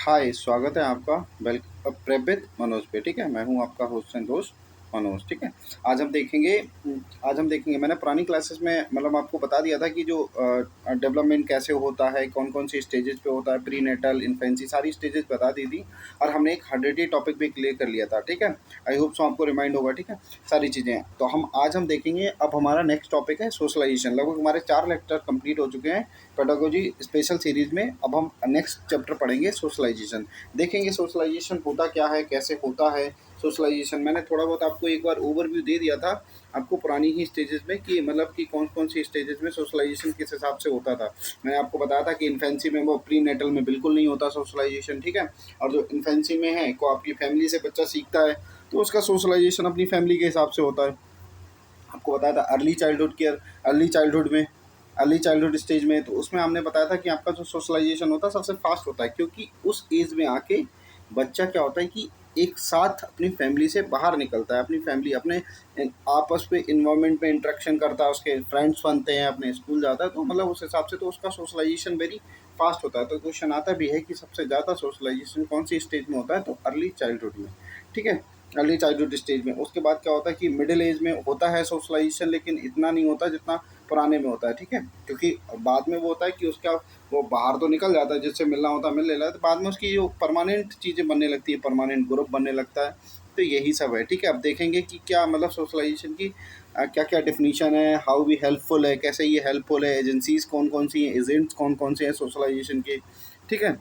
हाय, स्वागत है आपका प्रेरित मनोज पे। ठीक है, मैं हूँ आपका होस्ट एंड दोस्त मनोज। ठीक है, आज हम देखेंगे आज हम देखेंगे मैंने पुरानी क्लासेस में मतलब आपको बता दिया था कि जो डेवलपमेंट कैसे होता है, कौन कौन सी स्टेजेस पे होता है, प्री नेटल, इन्फेंसी, सारी स्टेजेस बता दी थी। और हमने एक हार्डिटी टॉपिक भी क्लियर कर लिया था। ठीक है, आई होप सो आपको रिमाइंड होगा। ठीक है, सारी चीज़ें तो हम देखेंगे। अब हमारा नेक्स्ट टॉपिक है सोशलाइजेशन। लगभग हमारे 4 लेक्चर कंप्लीट हो चुके हैं पेडागोजी स्पेशल सीरीज में। अब हम नेक्स्ट चैप्टर पढ़ेंगे सोशलाइजेशन। देखेंगे सोशलाइजेशन होता क्या है, कैसे होता है सोशलाइजेशन। मैंने थोड़ा बहुत आपको एक बार ओवरव्यू दे दिया था आपको पुरानी ही स्टेजेस में कि मतलब कि कौन कौन सी स्टेजेस में सोशलाइजेशन किस हिसाब से होता था। मैंने आपको बताया था कि इन्फेंसी में वो प्री नेटल में बिल्कुल नहीं होता सोशलाइजेशन। ठीक है, और जो इन्फेंसी में है को आपकी फैमिली से बच्चा सीखता है तो उसका सोशलाइजेशन अपनी फैमिली के हिसाब से होता है। आपको बताया था early childhood care, early childhood में, अर्ली चाइल्डहुड स्टेज में, तो उसमें हमने बताया था कि आपका जो सोशलाइजेशन होता है सबसे फास्ट होता है, क्योंकि उस एज में आके बच्चा क्या होता है कि एक साथ अपनी फैमिली से बाहर निकलता है, अपनी फैमिली अपने आपस में इन्वायरमेंट में इंटरेक्शन करता है, उसके फ्रेंड्स बनते हैं, अपने स्कूल जाता है, तो मतलब उस हिसाब से तो उसका सोशलाइजेशन वेरी फास्ट होता है। तो क्वेश्चन आता भी है कि सबसे ज़्यादा सोशलाइजेशन कौन सी स्टेज में होता है, तो अर्ली चाइल्डहुड में। ठीक है, अर्ली चाइल्डहुड स्टेज में। उसके बाद क्या होता है कि मिडिल एज में होता है सोशलाइजेशन, लेकिन इतना नहीं होता जितना पुराने में होता है। ठीक है, क्योंकि बाद में वो होता है कि उसका वो बाहर तो निकल जाता है, जिससे मिलना होता है मिल लेता है, तो बाद में उसकी जो परमानेंट चीज़ें बनने लगती है, परमानेंट ग्रुप बनने लगता है। तो यही सब है। ठीक है, अब देखेंगे कि क्या मतलब सोशलाइजेशन की क्या क्या डिफिनीशन है, हाउ भी हेल्पफुल है, कैसे ये हेल्पफुल है, एजेंसीज कौन कौन सी हैं, एजेंट्स कौन कौन से हैं सोशलाइजेशन के। ठीक है,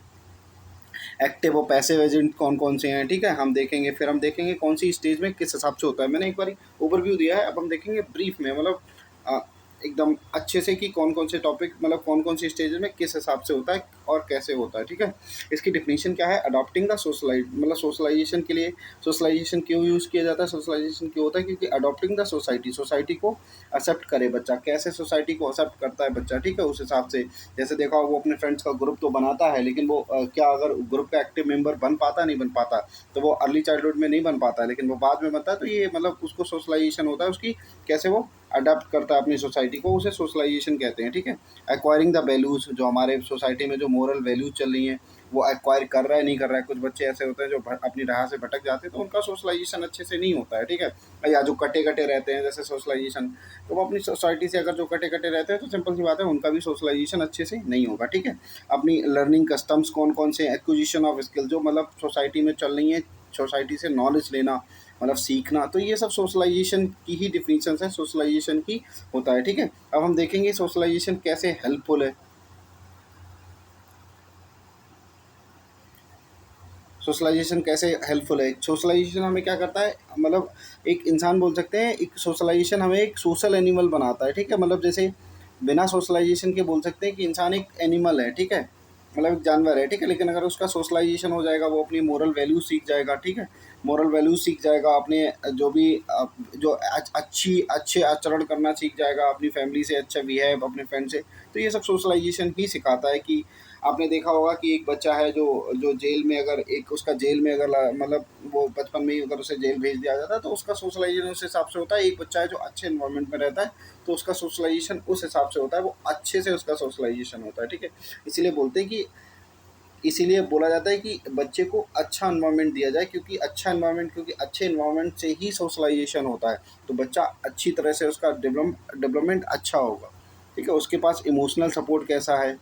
एक्टिव और पैसिव एजेंट कौन कौन से हैं। ठीक है, हम देखेंगे। फिर हम देखेंगे कौन सी स्टेज में किस हिसाब से होता है। मैंने एक बार ओवरव्यू दिया है, अब हम देखेंगे ब्रीफ में, मतलब अ, एकदम अच्छे से कि कौन कौन से टॉपिक मतलब कौन कौन सी स्टेज में किस हिसाब से होता है और कैसे होता है। ठीक है, इसकी डिफिनीशन क्या है, अडॉप्टिंग द सोशलाइज, मतलब सोशलाइजेशन के लिए सोशलाइजेशन क्यों यूज़ किया जाता है, सोशलाइजेशन क्यों होता है, क्योंकि अडॉप्टिंग द सोसाइटी, सोसाइटी को एक्सेप्ट करे बच्चा, कैसे सोसाइटी को एक्सेप्ट करता है बच्चा। ठीक है, उस हिसाब से जैसे देखा वो अपने फ्रेंड्स का ग्रुप तो बनाता है, लेकिन वो क्या अगर ग्रुप का एक्टिव मेंबर बन पाता नहीं बन पाता, तो वो अर्ली चाइल्डहुड में नहीं बन पाता, लेकिन वो बाद में बनता है। तो ये मतलब उसको सोशलाइजेशन होता है, उसकी कैसे वो अडाप्ट करता है अपनी सोसाइटी को, उसे सोशलाइजेशन कहते हैं। ठीक है, एक्वायरिंग द वैल्यूज़, जो हमारे सोसाइटी में जो मोरल वैल्यूज चल रही हैं वो एक्वायर कर रहा है नहीं कर रहा है। कुछ बच्चे ऐसे होते हैं जो अपनी राह से भटक जाते हैं, तो उनका सोशलाइजेशन अच्छे से नहीं होता है। ठीक है, या जो कटे कटे रहते हैं जैसे सोशलाइजेशन, तो वो अपनी सोसाइटी से अगर जो कटे कटे रहते हैं तो सिंपल सी बात है उनका भी सोशलाइजेशन अच्छे से नहीं होगा। ठीक है, अपनी लर्निंग कस्टम्स कौन कौन से, एक्विजिशन ऑफ स्किल, जो मतलब सोसाइटी में चल रही है, सोसाइटी से नॉलेज लेना मतलब सीखना, तो ये सब सोशलाइजेशन की ही डिफिनीशन है, सोशलाइजेशन की होता है। ठीक है, अब हम देखेंगे सोशलाइजेशन कैसे हेल्पफुल है। सोशलाइजेशन कैसे हेल्पफुल है, सोशलाइजेशन हमें क्या करता है, मतलब एक इंसान बोल सकते हैं, एक सोशलाइजेशन हमें एक सोशल एनिमल बनाता है। ठीक है, मतलब जैसे बिना सोशलाइजेशन के बोल सकते हैं कि इंसान एक एनिमल है। ठीक है, मतलब एक जानवर है। ठीक है, लेकिन अगर उसका सोशलाइजेशन हो जाएगा, वो अपनी मोरल वैल्यू सीख जाएगा। ठीक है, मोरल वैल्यू सीख जाएगा, अपने जो भी जो अच्छे आचरण करना सीख जाएगा, अपनी फैमिली से अच्छा बिहेव, अपने फ्रेंड से। तो ये सब सोशलाइजेशन ही सिखाता है कि आपने देखा होगा कि एक बच्चा है जो जो जेल में, अगर एक उसका जेल में अगर मतलब वो बचपन में ही अगर उसे जेल भेज दिया जाता है तो उसका सोशलाइजेशन उस हिसाब से होता है। एक बच्चा है जो अच्छे इन्वायरमेंट में रहता है तो उसका सोशलाइजेशन उस हिसाब से होता है, वो अच्छे से उसका सोशलाइजेशन होता है। ठीक है, इसीलिए बोलते हैं कि इसीलिए बोला जाता है कि बच्चे को अच्छा इन्वायरमेंट दिया जाए, क्योंकि अच्छा इन्वायरमेंट, क्योंकि अच्छे इन्वायरमेंट से ही सोशलाइजेशन होता है, तो बच्चा अच्छी तरह से उसका डेवलपमेंट अच्छा होगा। ठीक है, उसके पास इमोशनल सपोर्ट कैसा है,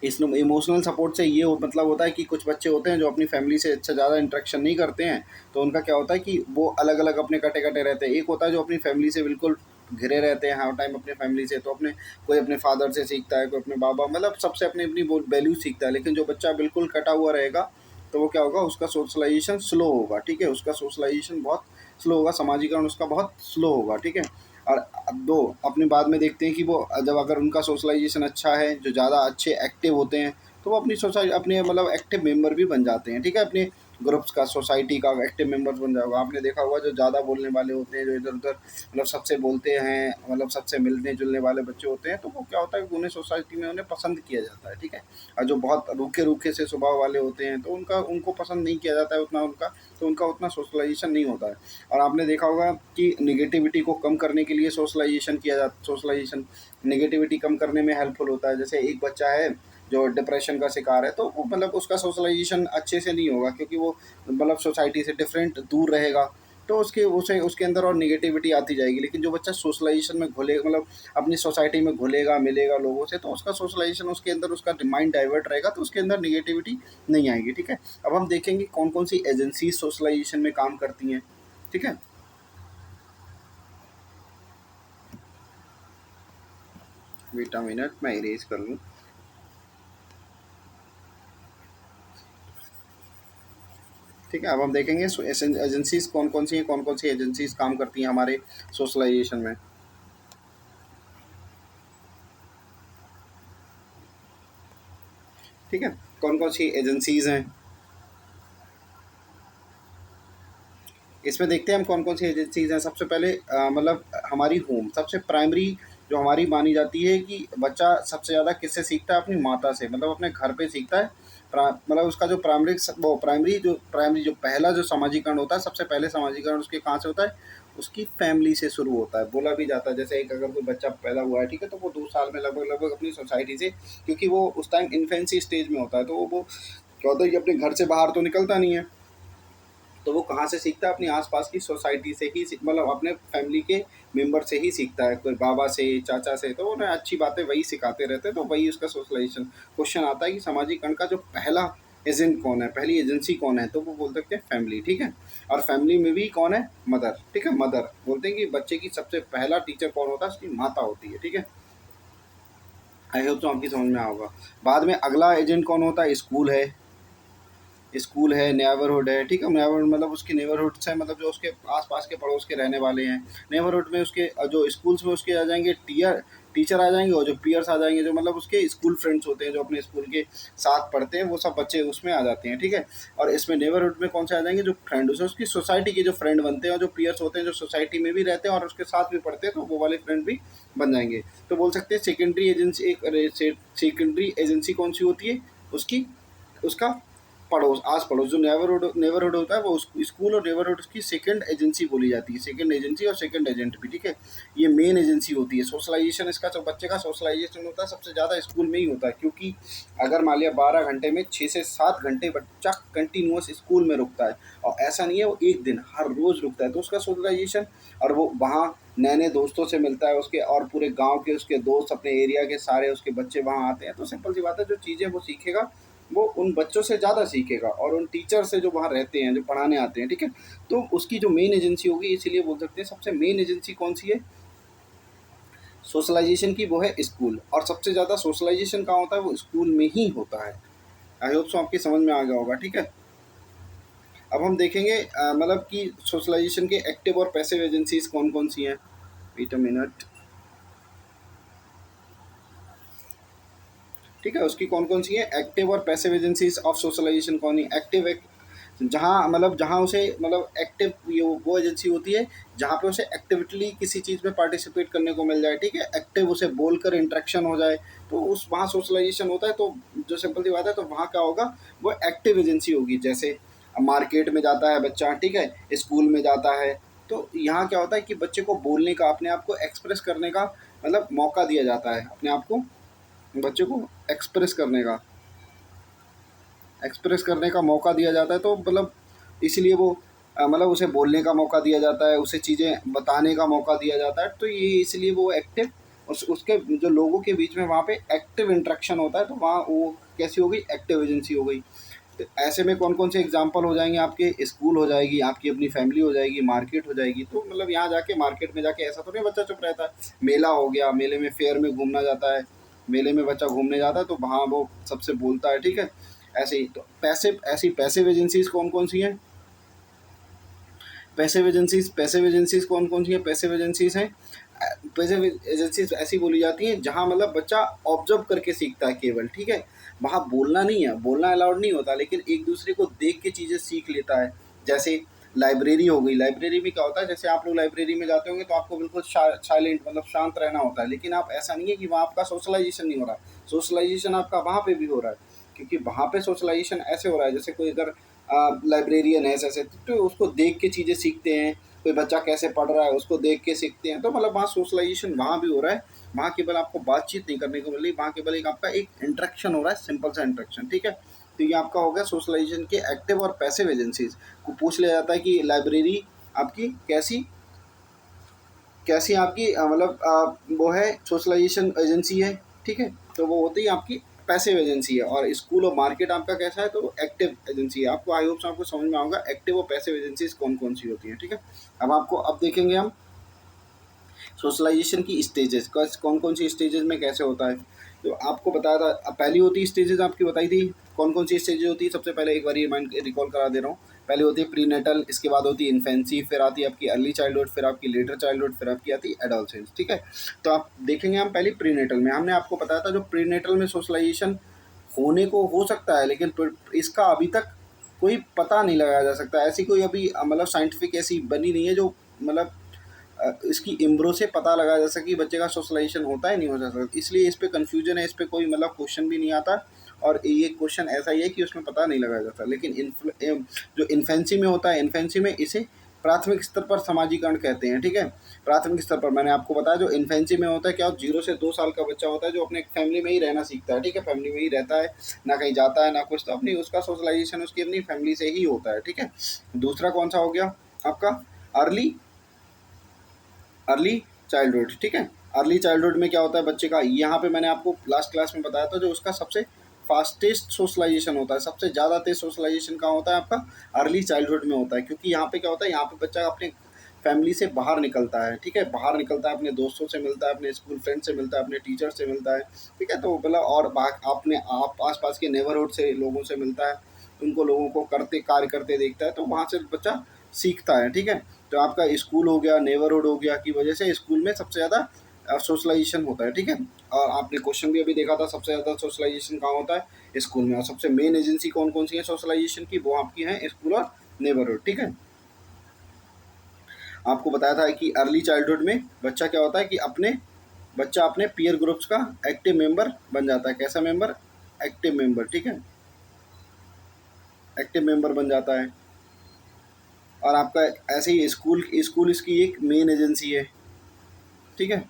इस इमोशनल सपोर्ट से ये मतलब होता है कि कुछ बच्चे होते हैं जो अपनी फैमिली से अच्छा ज़्यादा इंटरेक्शन नहीं करते हैं, तो उनका क्या होता है कि वो अलग अलग अपने कटे कटे रहते हैं। एक होता है जो अपनी फैमिली से बिल्कुल घिरे रहते हैं हर टाइम अपने फैमिली से, तो अपने कोई अपने फादर से सीखता है, कोई अपने बाबा, मतलब सबसे अपनी अपनी वैल्यू सीखता है। लेकिन जो बच्चा बिल्कुल कटा हुआ रहेगा तो वो क्या होगा, उसका सोशलाइजेशन स्लो होगा। ठीक है, उसका सोशलाइजेशन बहुत स्लो होगा, समाजीकरण उसका बहुत स्लो होगा। ठीक है, और अब दो अपने बाद में देखते हैं कि वो जब अगर उनका सोशलाइजेशन अच्छा है, जो ज़्यादा अच्छे एक्टिव होते हैं, तो वो अपनी सोसाइटी अपने मतलब एक्टिव मेंबर भी बन जाते हैं। ठीक है, अपने ग्रुप्स का, सोसाइटी का एक्टिव मेंबर्स बन जाओगे। आपने देखा होगा जो ज़्यादा बोलने वाले होते हैं, जो इधर उधर मतलब सबसे बोलते हैं, मतलब सबसे मिलने जुलने वाले बच्चे होते हैं, तो वो क्या होता है कि उन्हें सोसाइटी में उन्हें पसंद किया जाता है। ठीक है, और जो बहुत रूखे रूखे से स्वभाव वाले होते हैं तो उनका उनको पसंद नहीं किया जाता है उतना, उनका तो उनका उतना सोशलाइजेशन नहीं होता है। और आपने देखा होगा कि निगेटिविटी को कम करने के लिए सोशलाइजेशन किया जाता, सोशलाइजेशन निगेटिविटी कम करने में हेल्पफुल होता है। जैसे एक बच्चा है जो डिप्रेशन का शिकार है, तो वो मतलब उसका सोशलाइजेशन अच्छे से नहीं होगा, क्योंकि वो मतलब सोसाइटी से डिफरेंट दूर रहेगा, तो उसके उसे उसके अंदर और निगेटिविटी आती जाएगी। लेकिन जो बच्चा सोशलाइजेशन में घुले मतलब अपनी सोसाइटी में घुलेगा मिलेगा लोगों से, तो उसका सोशलाइजेशन उसके अंदर उसका माइंड डाइवर्ट रहेगा, तो उसके अंदर निगेटिविटी नहीं आएगी। ठीक है, अब हम देखेंगे कौन कौन सी एजेंसी सोशलाइजेशन में काम करती हैं। ठीक है, वेट अ मिनट, मैं इरेज कर लूँ। ठीक है, अब हम देखेंगे एजेंसीज कौन कौन सी हैं, कौन कौन सी एजेंसीज काम करती हैं हमारे सोशलाइजेशन में। ठीक है, कौन कौन सी एजेंसीज हैं इसमें, देखते हैं हम कौन कौन सी एजेंसीज हैं। सबसे पहले मतलब हमारी होम सबसे प्राइमरी जो हमारी मानी जाती है कि बच्चा सबसे ज़्यादा किससे सीखता है, अपनी माता से, मतलब अपने घर पे सीखता है। मतलब उसका जो प्राइमरी जो पहला जो सामाजिकरण होता है, सबसे पहले सामाजिकरण उसके कहाँ से होता है, उसकी फैमिली से शुरू होता है। बोला भी जाता है जैसे एक अगर कोई बच्चा पैदा हुआ है, ठीक है, तो वो 2 साल में लगभग लगभग अपनी सोसाइटी से, क्योंकि वो उस टाइम इन्फेंसी स्टेज में होता है, तो वो क्या होता है कि अपने घर से बाहर तो निकलता नहीं है, तो वो कहाँ से सीखता है, अपनी आसपास की सोसाइटी से ही मतलब अपने फैमिली के मेंबर से ही सीखता है, कोई बाबा से चाचा से, तो उन्हें अच्छी बातें वही सिखाते रहते हैं, तो वही उसका सोशलाइजेशन। क्वेश्चन आता है कि सामाजिकरण का जो पहला एजेंट कौन है, पहली एजेंसी कौन है, तो वो बोल सकते हैं फैमिली। ठीक है, और फैमिली में भी कौन है, मदर। ठीक है, मदर बोलते हैं कि बच्चे की सबसे पहला टीचर कौन होता है, उसकी माता होती है। ठीक है, आई होप तो आपकी समझ में आऊगा। बाद में अगला एजेंट कौन होता है, स्कूल है। स्कूल है, नेबरहुड है। ठीक है, नेबरहुड मतलब उसकी नेबरहुड से मतलब जो उसके आसपास के पड़ोस के रहने वाले हैं। नेबरहुड में उसके जो स्कूल्स में उसके आ जाएंगे टीचर आ जाएंगे, और जो पीयर्स आ जाएंगे, जो मतलब उसके स्कूल फ्रेंड्स होते हैं, जो अपने स्कूल के साथ पढ़ते हैं, वो सब बच्चे उसमें आ जाते हैं। ठीक है, और इसमें नेबरहुड में कौन से आ जाएंगे, जो फ्रेंड उसे उसकी सोसाइटी के जो फ्रेंड बनते हैं, और जो पीयर्स होते हैं जो सोसाइटी में भी रहते हैं और उसके साथ भी पढ़ते हैं, तो वो वाले फ्रेंड भी बन जाएंगे। तो बोल सकते हैं सेकेंडरी एजेंसी, एक सेकेंडरी एजेंसी कौन सी होती है, उसकी उसका पड़ोस, आस पड़ोस, जो नेबरहुड नेबरहुड होता है, वो स्कूल और नेबरहुड की सेकंड एजेंसी बोली जाती है, सेकंड एजेंसी और सेकंड एजेंट भी। ठीक है, ये मेन एजेंसी होती है। सोशलाइजेशन इसका जो बच्चे का सोशलाइजेशन होता है सबसे ज़्यादा स्कूल में ही होता है, क्योंकि अगर मान लिया 12 घंटे में 6 से 7 घंटे बच्चा कंटिन्यूस स्कूल में रुकता है, और ऐसा नहीं है वो एक दिन, हर रोज़ रुकता है, तो उसका सोशलाइजेशन, और वो वहाँ नए नए दोस्तों से मिलता है उसके, और पूरे गांव के उसके दोस्त, अपने एरिया के सारे उसके बच्चे वहाँ आते हैं, तो सिंपल सी बात है, जो चीज़ें वो सीखेगा वो उन बच्चों से ज़्यादा सीखेगा, और उन टीचर से जो वहाँ रहते हैं, जो पढ़ाने आते हैं। ठीक है, तो उसकी जो मेन एजेंसी होगी, इसीलिए बोल सकते हैं सबसे मेन एजेंसी कौन सी है सोशलाइजेशन की, वो है स्कूल। और सबसे ज़्यादा सोशलाइजेशन कहाँ होता है, वो स्कूल में ही होता है। आई होप सो आपकी समझ में आ गया होगा। ठीक है, अब हम देखेंगे मतलब कि सोशलाइजेशन के एक्टिव और पैसिव एजेंसीज कौन कौन सी हैं। Wait a minute. ठीक है, उसकी कौन कौन सी है, एक्टिव और पैसिव एजेंसीज ऑफ सोशलाइजेशन कौन है। एक्टिव एक जहाँ मतलब जहाँ उसे मतलब एक्टिव, ये वो एजेंसी होती है जहाँ पे उसे एक्टिविटली किसी चीज़ में पार्टिसिपेट करने को मिल जाए। ठीक है, एक्टिव उसे बोलकर इंटरेक्शन हो जाए, तो उस वहाँ सोशलाइजेशन होता है। तो जो सिंपल सी बात है, तो वहाँ क्या होगा, वो एक्टिव एजेंसी होगी। जैसे मार्केट में जाता है बच्चा, ठीक है, स्कूल में जाता है, तो यहाँ क्या होता है कि बच्चे को बोलने का, अपने आप को एक्सप्रेस करने का मतलब मौका दिया जाता है, अपने आप को बच्चे को एक्सप्रेस करने का मौका दिया जाता है। तो मतलब इसलिए वो मतलब उसे बोलने का मौका दिया जाता है, उसे चीज़ें बताने का मौका दिया जाता है, तो ये इसलिए वो एक्टिव, उसके जो लोगों के बीच में वहाँ पे एक्टिव इंटरेक्शन होता है, तो वहाँ वो कैसी हो गई, एक्टिव एजेंसी हो गई। तो ऐसे में कौन कौन से एग्जाम्पल हो जाएंगे आपके, स्कूल हो जाएगी, आपकी अपनी फैमिली हो जाएगी, मार्केट हो जाएगी। तो मतलब यहाँ जाके मार्केट में जाके ऐसा तो नहीं बच्चा चुप रहता है, मेला हो गया, मेले में फेयर में घूमना जाता है, मेले में बच्चा घूमने जाता है, तो वहाँ वो सबसे बोलता है। ठीक है, ऐसे ही तो पैसिव एजेंसीज कौन कौन सी हैं, पैसिव एजेंसीज कौन कौन सी हैं, पैसिव एजेंसीज हैं, पैसिव एजेंसीज ऐसी बोली जाती हैं जहाँ मतलब बच्चा ऑब्जर्व करके सीखता है केवल। ठीक है, वहाँ बोलना नहीं है, बोलना अलाउड नहीं होता, लेकिन एक दूसरे को देख के चीज़ें सीख लेता है। जैसे लाइब्रेरी हो गई, लाइब्रेरी में क्या होता है, जैसे आप लोग लाइब्रेरी में जाते होंगे तो आपको बिल्कुल साइलेंट मतलब शांत रहना होता है, लेकिन आप ऐसा नहीं है कि वहाँ आपका सोशलाइजेशन नहीं हो रहा, सोशलाइजेशन आपका वहाँ पे भी हो रहा है, क्योंकि वहाँ पे सोशलाइजेशन ऐसे हो रहा है, जैसे कोई अगर लाइब्रेरियन है ऐसे, तो उसको देख के चीज़ें सीखते हैं, कोई बच्चा कैसे पढ़ रहा है उसको देख के सीखते हैं। तो मतलब वहाँ सोशलाइजेशन वहाँ भी हो रहा है, वहाँ केवल आपको बातचीत नहीं करने को मिल रही, वहाँ केवल एक आपका एक इंटरेक्शन हो रहा है, सिंपल सा इंटरेक्शन, ठीक है। तो ये आपका हो गया सोशलाइजेशन के एक्टिव और पैसिव एजेंसीज को पूछ लिया जाता है कि लाइब्रेरी आपकी कैसी कैसी आपकी मतलब वो है सोशलाइजेशन एजेंसी है, ठीक है। तो वो होती है आपकी पैसिव एजेंसी है। और स्कूल और मार्केट आपका कैसा है, तो वो एक्टिव एजेंसी है। आपको आई होप से आपको समझ में आएगा एक्टिव और पैसिव एजेंसीज कौन कौन सी होती हैं, ठीक है। अब देखेंगे हम सोशलाइजेशन की स्टेजेस, कौन कौन सी स्टेजेस में कैसे होता है। तो आपको बताया था, पहली होती स्टेजेस आपकी बताई थी कौन कौन सी स्टेजेस होती है। सबसे पहले एक बार रिमाइंड रिकॉल करा दे रहा हूँ। पहले होती है प्रीनेटल, इसके बाद होती है इन्फेंसी, फिर आती है आपकी अर्ली चाइल्डहुड, फिर आपकी लेटर चाइल्डहुड, फिर आपकी आती है एडोलसेंस, ठीक है। तो आप देखेंगे हम पहले प्रीनेटल में, हमने आपको बताया था जो प्रीनेटल में सोशलाइजेशन होने को हो सकता है, लेकिन इसका अभी तक कोई पता नहीं लगाया जा सकता। ऐसी कोई अभी मतलब साइंटिफिक ऐसी बनी नहीं है जो मतलब इसकी इम्ब्रो से पता लगाया जा सके कि बच्चे का सोशलाइजेशन होता है नहीं हो सकता। इसलिए इस पे कन्फ्यूजन है, इस पे कोई मतलब क्वेश्चन भी नहीं आता। और ये क्वेश्चन ऐसा ही है कि उसमें पता नहीं लगाया जाता। लेकिन जो इन्फेंसी में होता है, इन्फेंसी में इसे प्राथमिक स्तर पर समाजीकरण कहते हैं, ठीक है। प्राथमिक स्तर पर मैंने आपको बताया जो इन्फेंसी में होता है क्या, 0 से 2 साल का बच्चा होता है जो अपने फैमिली में ही रहना सीखता है, ठीक है। फैमिली में ही रहता है, ना कहीं जाता है ना कुछ, तो अपनी उसका सोशलाइजेशन उसकी अपनी फैमिली से ही होता है, ठीक है। दूसरा कौन सा हो गया आपका अर्ली अर्ली चाइल्डहुड, ठीक है। अर्ली चाइल्डहुड में क्या होता है बच्चे का, यहाँ पे मैंने आपको लास्ट क्लास में बताया था जो उसका सबसे फास्टेस्ट सोशलाइजेशन होता है, सबसे ज़्यादा तेज सोशलाइजेशन कहाँ होता है आपका अर्ली चाइल्डहुड में होता है। क्योंकि यहाँ पे क्या होता है, यहाँ पे बच्चा अपने फैमिली से बाहर निकलता है, ठीक है। बाहर निकलता है, अपने दोस्तों से मिलता है, अपने स्कूल फ्रेंड से मिलता है, अपने टीचर से मिलता है, ठीक है। तो मतलब और अपने आप आस पास के नेबरहुड से लोगों से मिलता है, उनको लोगों को करते कार्य करते देखता है, तो वहाँ से बच्चा सीखता है, ठीक है। तो आपका स्कूल हो गया, नेबरहुड हो गया की वजह से स्कूल में सबसे ज़्यादा सोशलाइजेशन होता है, ठीक है। और आपने क्वेश्चन भी अभी देखा था सबसे ज़्यादा सोशलाइजेशन कहाँ होता है, स्कूल में। और सबसे मेन एजेंसी कौन कौन सी है सोशलाइजेशन की, वो आपकी है स्कूल और नेबरहुड, ठीक है। आपको बताया था कि अर्ली चाइल्डहुड में बच्चा क्या होता है कि बच्चा अपने पीयर ग्रुप्स का एक्टिव मेंबर बन जाता है। कैसा मेंबर, एक्टिव मेंबर, ठीक है, एक्टिव मेंबर बन जाता है। और आपका ऐसे ही स्कूल इसकी एक मेन एजेंसी है, ठीक है।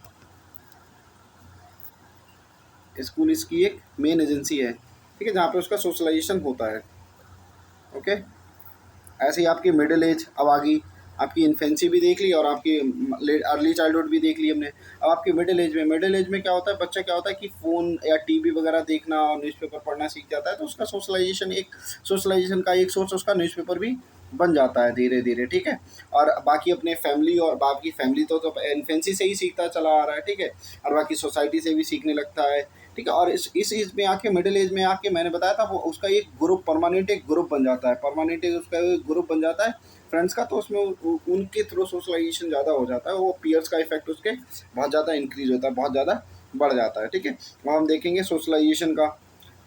स्कूल इसकी एक मेन एजेंसी है, ठीक है, जहाँ पे उसका सोशलाइजेशन होता है, ओके। ऐसे ही आपकी मिडिल एज अब आ गई, आपकी इन्फेंसी भी देख ली और आपकी अर्ली चाइल्डहुड भी देख ली हमने। अब आपकी मिडिल एज में क्या होता है, बच्चा क्या होता है कि फ़ोन या टीवी वगैरह देखना और न्यूज़पेपर पढ़ना सीख जाता है। तो उसका सोशलाइजेशन का एक सोर्स उसका न्यूज़पेपर भी बन जाता है धीरे धीरे, ठीक है। और बाकी अपने फैमिली और बाकी फैमिली तो इन्फेंसी से ही सीखता चला आ रहा है, ठीक है। और बाकी सोसाइटी से भी सीखने लगता है, ठीक है। और इस एज में आके मिडिल एज में आके मैंने बताया था वो उसका एक ग्रुप परमानेंट एक ग्रुप बन जाता है, परमानेंट एक उसका एक ग्रुप बन जाता है फ्रेंड्स का। तो उसमें उनके थ्रू सोशलाइजेशन ज़्यादा हो जाता है, वो पीयर्स का इफेक्ट उसके बहुत ज़्यादा इंक्रीज होता है, बहुत ज़्यादा बढ़ जाता है, ठीक है। अब हम देखेंगे सोशलाइजेशन का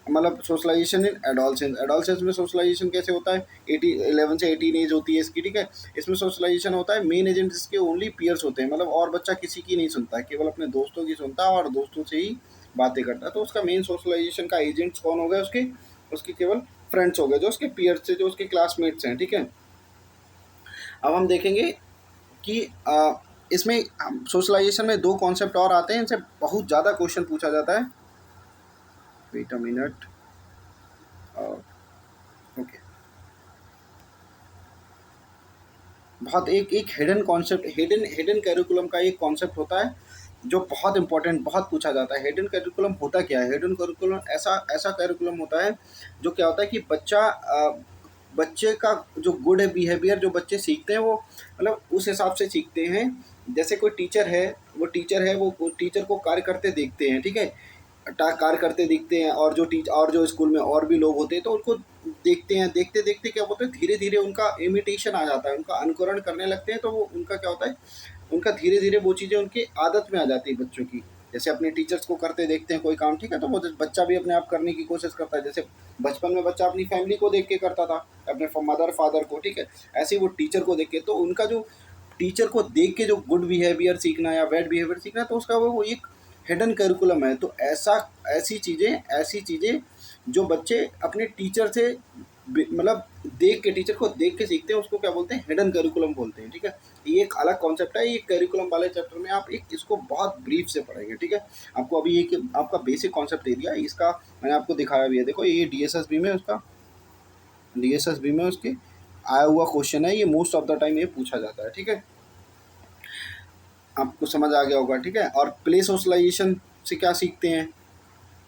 मतलब सोशलाइजेशन इन एडोलसेंस। एडोलसेंस में सोशलाइजेशन कैसे होता है, 11 से 18 एज होती है इसकी, ठीक है। इसमें सोशलाइजेशन होता है, मेन एजेंट इसके ओनली पीयर्स होते हैं, मतलब और बच्चा किसी की नहीं सुनता है, केवल अपने दोस्तों की सुनता है और दोस्तों से ही बातें करता है। तो उसका मेन सोशलाइजेशन का एजेंट्स कौन हो गए, उसके उसके केवल फ्रेंड्स हो गए, जो उसके पीयर्स से, जो उसके क्लासमेट्स हैं, ठीक है। अब हम देखेंगे कि इसमें सोशलाइजेशन में दो कॉन्सेप्ट और आते हैं, इनसे बहुत ज़्यादा क्वेश्चन पूछा जाता है। Wait a minute, okay. बहुत एक एक हिडन कॉन्सेप्ट, हिडन कैरिकुलम का एक कॉन्सेप्ट होता है जो बहुत इंपॉर्टेंट, बहुत पूछा जाता है। हिडन कैरिकुलम होता क्या है, हिडन कैरिकुलम ऐसा ऐसा कैरिकुलम होता है जो क्या होता है कि बच्चे का जो गुड बिहेवियर जो बच्चे सीखते हैं वो मतलब उस हिसाब से सीखते हैं। जैसे कोई टीचर है, वो टीचर को कार्य करते देखते हैं, ठीक है, कार्य करते दिखते हैं। और जो स्कूल में और भी लोग होते हैं तो उनको देखते हैं, देखते देखते क्या होता है धीरे धीरे उनका इमिटेशन आ जाता है, उनका अनुकरण करने लगते हैं। तो वो उनका क्या होता है, उनका धीरे धीरे वो चीज़ें उनकी आदत में आ जाती है बच्चों की। जैसे अपने टीचर्स को करते देखते हैं कोई काम, ठीक है, तो वो बच्चा भी अपने आप करने की कोशिश करता है। जैसे बचपन में बच्चा अपनी फैमिली को देख के करता था, अपने मदर फादर को, ठीक है। ऐसे ही वो टीचर को देख के, तो उनका जो टीचर को देख के जो गुड बिहेवियर सीखना या बैड बिहेवियर सीखना, तो उसका वो एक हिडन करिकुलम है। तो ऐसी चीज़ें जो बच्चे अपने टीचर से मतलब देख के, टीचर को देख के सीखते हैं, उसको क्या बोलते हैं, हिडन करिकुलम बोलते हैं, ठीक है। ये एक अलग कॉन्सेप्ट है, ये करिकुलम वाले चैप्टर में आप एक इसको बहुत ब्रीफ से पढ़ेंगे, ठीक है। आपको अभी एक आपका बेसिक कॉन्सेप्ट दे दिया, इसका मैंने आपको दिखाया भी है। देखो ये डीएसएसबी में उसका, डीएसएसबी में उसके आया हुआ क्वेश्चन है, ये मोस्ट ऑफ द टाइम ये पूछा जाता है, ठीक है। आपको समझ आ गया होगा, ठीक है। और प्ले सोशलाइजेशन से क्या सीखते हैं,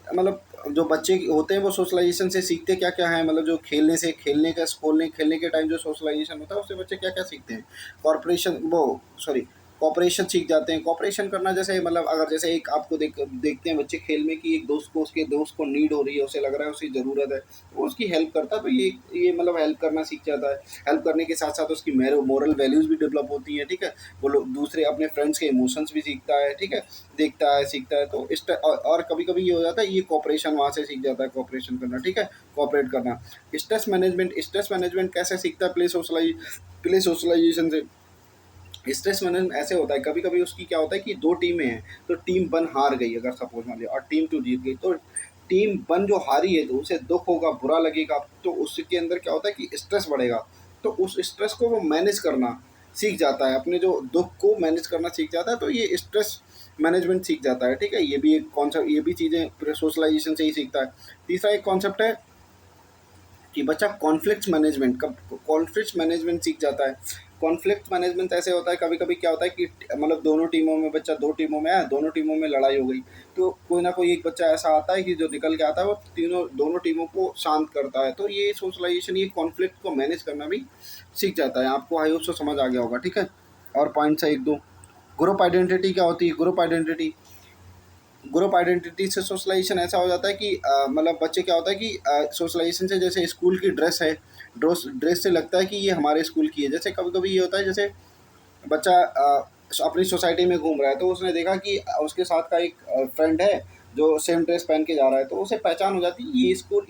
मतलब जो बच्चे होते हैं वो सोशलाइजेशन से सीखते क्या क्या है, मतलब जो खेलने से, खेलने का स्कूल खेलने के टाइम जो सोशलाइजेशन होता है उससे बच्चे क्या क्या सीखते हैं। कॉर्पोरेशन वो सॉरी कॉपरेशन सीख जाते हैं। कॉपरेशन करना जैसे, मतलब अगर जैसे एक आपको देखते हैं बच्चे खेल में कि एक दोस्त को, उसके दोस्त को नीड हो रही है, उसे लग रहा है उसकी ज़रूरत है, तो वो उसकी हेल्प करता है, तो ये मतलब हेल्प करना सीख जाता है। हेल्प करने के साथ साथ उसकी मोरल वैल्यूज़ भी डेवलप होती हैं, ठीक है। वो लोग दूसरे अपने फ्रेंड्स के इमोशंस भी सीखता है, ठीक है, देखता है, सीखता है। तो इस और कभी कभी ये हो जाता है, ये कॉपरेशन वहाँ से सीख जाता है, कॉपरेशन करना, ठीक है, कॉपरेट करना। स्ट्रेस मैनेजमेंट कैसे सीखता है, प्ले सोशलाइजेशन से। स्ट्रेस मैनेजमेंट ऐसे होता है, कभी कभी उसकी क्या होता है कि दो टीमें हैं, तो टीम वन हार गई अगर सपोज मान लिया, और टीम टू जीत गई, तो टीम वन जो हारी है तो उसे दुख होगा, बुरा लगेगा, तो उसके अंदर क्या होता है कि स्ट्रेस बढ़ेगा। तो उस स्ट्रेस को वो मैनेज करना सीख जाता है, अपने जो दुख को मैनेज करना सीख जाता है, तो ये स्ट्रेस मैनेजमेंट सीख जाता है, ठीक है। ये भी एक कॉन्सेप्ट, ये भी चीज़ें सोशलाइजेशन से ही सीखता है। तीसरा एक कॉन्सेप्ट है कि बच्चा कॉन्फ्लिक्ट मैनेजमेंट सीख जाता है। कॉन्फ्लिक्ट मैनेजमेंट ऐसे होता है, कभी कभी क्या होता है कि मतलब दोनों टीमों में, बच्चा दो टीमों में है, दोनों टीमों में लड़ाई हो गई, तो कोई ना कोई एक बच्चा ऐसा आता है कि जो निकल के आता है, वो दोनों टीमों को शांत करता है। तो ये सोशलाइजेशन, ये कॉन्फ्लिक्ट को मैनेज करना भी सीख जाता है। आपको आई होप से समझ आ गया होगा, ठीक है। और पॉइंट्स है एक दो। ग्रुप आइडेंटिटी क्या होती है, ग्रुप आइडेंटिटी से सोशलाइजेशन ऐसा हो जाता है कि मतलब बच्चे क्या होता है कि सोशलाइजेशन से, जैसे स्कूल की ड्रेस है, ड्रेस से लगता है कि ये हमारे स्कूल की है। जैसे कभी कभी ये होता है, जैसे बच्चा अपनी सोसाइटी में घूम रहा है, तो उसने देखा कि उसके साथ का एक फ्रेंड है जो सेम ड्रेस पहन के जा रहा है, तो उसे पहचान हो जाती है,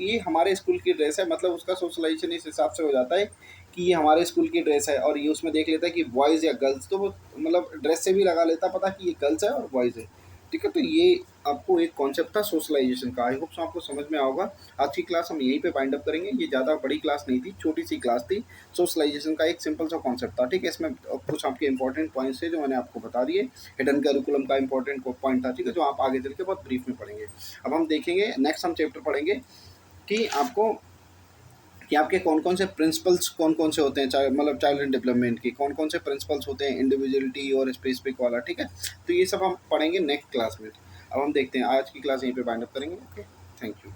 ये हमारे स्कूल की ड्रेस है, मतलब उसका सोशलाइजेशन इस हिसाब से हो जाता है कि ये हमारे स्कूल की ड्रेस है। और ये उसमें देख लेता है कि बॉयज़ या गर्ल्स, तो वो मतलब ड्रेस से भी लगा लेता पता कि ये गर्ल्स है और बॉयज़ है, ठीक है। तो ये आपको एक कॉन्सेप्ट था सोशलाइजेशन का, आई होप सो आपको समझ में आओगा। आज की क्लास हम यहीं पे वाइंड अप करेंगे, ये ज़्यादा बड़ी क्लास नहीं थी, छोटी सी क्लास थी। सोशलाइजेशन का एक सिंपल सा कॉन्सेप्ट था, ठीक है। इसमें कुछ आपके इंपॉर्टेंट पॉइंट्स थे जो मैंने आपको बता दिए। हिडन करिकुलम का इंपॉर्टेंट पॉइंट था, ठीक है, जो आप आगे चल के बहुत ब्रीफ में पढ़ेंगे। अब हम देखेंगे, नेक्स्ट हम चैप्टर पढ़ेंगे कि आपको, कि आपके कौन कौन से प्रिंसिपल्स कौन कौन से होते हैं, मतलब चाइल्ड डेवलपमेंट के कौन कौन से प्रिंसिपल्स होते हैं, इंडिविजुअलिटी और स्पेसिफिक वाला, ठीक है। तो ये सब हम पढ़ेंगे नेक्स्ट क्लास में। अब हम देखते हैं, आज की क्लास यहीं पे वाइंड अप करेंगे। Okay, thank you.